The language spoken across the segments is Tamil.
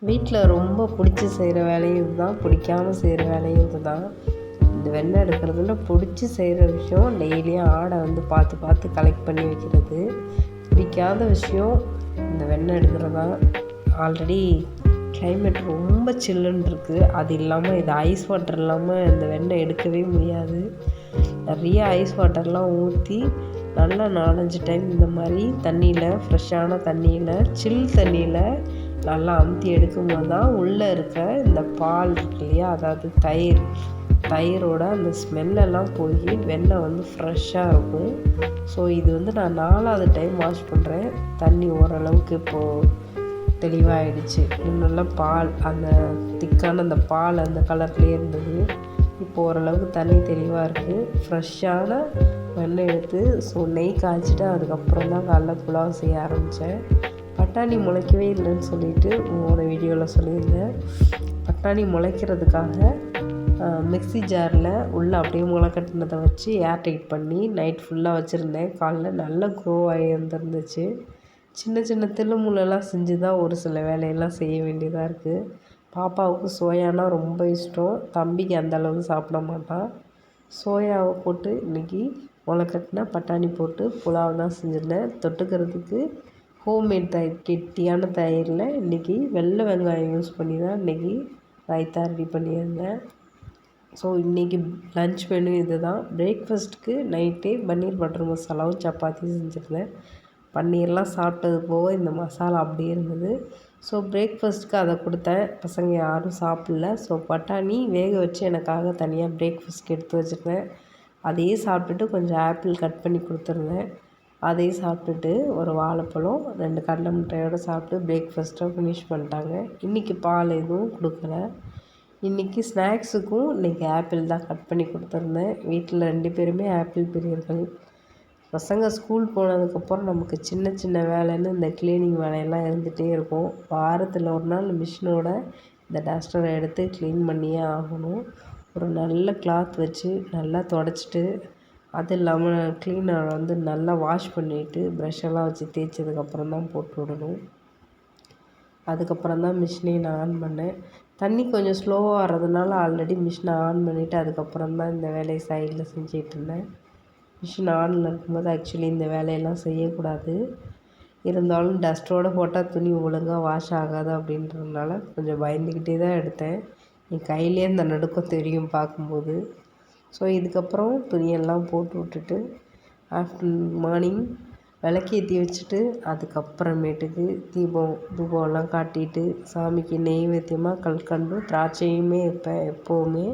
வீட்டில் ரொம்ப பிடிச்சி செய்கிற வேலையும் இதுதான், பிடிக்காமல் செய்கிற வேலையும் இதுதான். இந்த வெண்ணெய் எடுக்கிறதுல பிடிச்சி செய்கிற விஷயம் டெய்லியும் ஆடை பார்த்து பார்த்து கலெக்ட் பண்ணி வைக்கிறது. பிடிக்காத விஷயம் இந்த வெண்ணெய் எடுக்கிறது தான். ஆல்ரெடி கிளைமேட் ரொம்ப சில்லுன்னு இருக்குது. அது இல்லாமல் இது ஐஸ் வாட்டர் இல்லாமல் இந்த வெண்ணெய் எடுக்கவே முடியாது. நிறைய ஐஸ் வாட்டர்லாம் ஊற்றி நல்லா 4-5 டைம் இந்த மாதிரி தண்ணியில், ஃப்ரெஷ்ஷான தண்ணியில், சில் தண்ணியில் நல்லா அமுத்தி எடுக்கும்போது தான் உள்ளே இருக்க இந்த பால் இருக்கு இல்லையா, அதாவது தயிரோட அந்த ஸ்மெல்லெல்லாம் போய் வெண்ணெய் ஃப்ரெஷ்ஷாக இருக்கும். ஸோ இது நான் 4வது டைம் வாஷ் பண்ணுறேன். தண்ணி ஓரளவுக்கு இப்போது தெளிவாகிடுச்சு. நல்லா பால் அந்த திக்கான அந்த பால் அந்த கலர்லேயே இருந்தது. இப்போ ஓரளவுக்கு தண்ணி தெளிவாக இருக்குது. ஃப்ரெஷ்ஷான வெண்ணெய் எடுத்து நெய் காய்ச்சிட்டு அதுக்கப்புறம் தான் காலைல புலாவ் செய்ய ஆரம்பித்தேன். பட்டாணி முளைக்கவே இல்லைன்னு சொல்லிட்டு போன வீடியோவில் சொல்லியிருந்தேன். பட்டாணி முளைக்கிறதுக்காக மிக்ஸி ஜாரில் உள்ளே அப்படியே முளைக்கட்டினதை வச்சு ஏர் டைட் பண்ணி நைட் ஃபுல்லாக வச்சுருந்தேன். காலைல நல்லா க்ரோ ஆகி வந்துருந்துச்சு. சின்ன சின்ன தில்லுமுள்ளெல்லாம் செஞ்சு தான் ஒரு சில வேலையெல்லாம் செய்ய வேண்டியதாக இருக்குது. பாப்பாவுக்கு சோயானா ரொம்ப இஷ்டம். தம்பிக்கு அந்தளவுக்கு சாப்பிட மாட்டான். சோயாவை போட்டு இன்றைக்கி முளைக்கட்டின பட்டாணி போட்டு புலாவ் தான் செஞ்சுருந்தேன். தொட்டுக்கிறதுக்கு ஹோம்மேட் தயிர், கெட்டியான தயிரில் இன்றைக்கி வெள்ளை வெங்காயம் யூஸ் பண்ணி தான் இன்றைக்கி ரைத்தா ரெடி பண்ணியிருந்தேன். ஸோ இன்றைக்கி லன்ச் மெனு இது தான். பிரேக்ஃபாஸ்ட்டுக்கு நைட்டே பன்னீர் பட்டர் மசாலாவும் சப்பாத்தி செஞ்சுருந்தேன். பன்னீர்லாம் சாப்பிட்டது போக இந்த மசாலா அப்படியே இருந்தது. ஸோ பிரேக்ஃபாஸ்ட்டுக்கு அதை கொடுத்தேன். பசங்க யாரும் சாப்பிடல. ஸோ பட்டாணி வேக வச்சு எனக்காக தனியாக பிரேக்ஃபாஸ்ட்டுக்கு எடுத்து வச்சுருந்தேன். அதையே சாப்பிட்டுட்டு கொஞ்சம் ஆப்பிள் கட் பண்ணி கொடுத்துருந்தேன். அதையும் சாப்பிட்டுட்டு ஒரு வாழைப்பழம் 2 கடலை மிட்டாயோடு சாப்பிட்டு பிரேக்ஃபாஸ்ட்டை ஃபினிஷ் பண்ணிட்டாங்க. இன்றைக்கி பால் எதுவும் கொடுக்கல. இன்றைக்கி ஸ்நாக்ஸுக்கும் இன்றைக்கி ஆப்பிள் தான் கட் பண்ணி கொடுத்துருந்தேன். வீட்டில் 2 பேருமே ஆப்பிள் பிரியர்கள். பசங்க ஸ்கூல் போனதுக்கப்புறம் நமக்கு சின்ன சின்ன வேலைன்னு இந்த க்ளீனிங் வேலையெல்லாம் இருந்துகிட்டே இருக்கும். வாரத்தில் ஒரு நாள் மிஷினோட இந்த டஸ்டரை எடுத்து க்ளீன் பண்ணியே ஆகணும். ஒரு நல்ல கிளாத் வச்சு நல்லா துடைச்சிட்டு, அது இல்லாமல் க்ளீனர் நல்லா வாஷ் பண்ணிவிட்டு ப்ரஷ்ஷெல்லாம் வச்சு தேய்ச்சதுக்கப்புறம் தான் போட்டு விடணும். அதுக்கப்புறம் தான் மிஷினே நான் ஆன் பண்ணேன். தண்ணி கொஞ்சம் ஸ்லோவாக வர்றதுனால ஆல்ரெடி மிஷினை ஆன் பண்ணிவிட்டு அதுக்கப்புறம் தான் இந்த வேலையை சைடில் செஞ்சிகிட்ருந்தேன். மிஷின் ஆனில் இருக்கும்போது ஆக்சுவலி இந்த வேலையெல்லாம் செய்யக்கூடாது. இருந்தாலும் டஸ்ட்டோடு போட்டால் துணி ஒழுங்காக வாஷ் ஆகாது அப்படின்றதுனால கொஞ்சம் பயந்துக்கிட்டே தான் எடுத்தேன். என் கையிலே அந்த நடுக்கம் தெரியும் பார்க்கும்போது. ஸோ இதுக்கப்புறம் துணியெல்லாம் போட்டு விட்டுட்டு மார்னிங் விளக்கேற்றி வச்சுட்டு அதுக்கப்புறமேட்டுக்கு தூபம்லாம் காட்டிட்டு சாமிக்கு நெய்வேத்தியமாக கல்கண்டும் திராட்சையுமே வைப்பேன். எப்போவுமே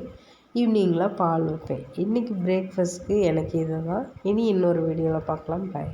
ஈவினிங்கில் பால் வைப்பேன். இன்றைக்கி பிரேக்ஃபாஸ்ட்டுக்கு எனக்கு இது தான். இனி இன்னொரு வீடியோவில் பார்க்கலாம். பாய்.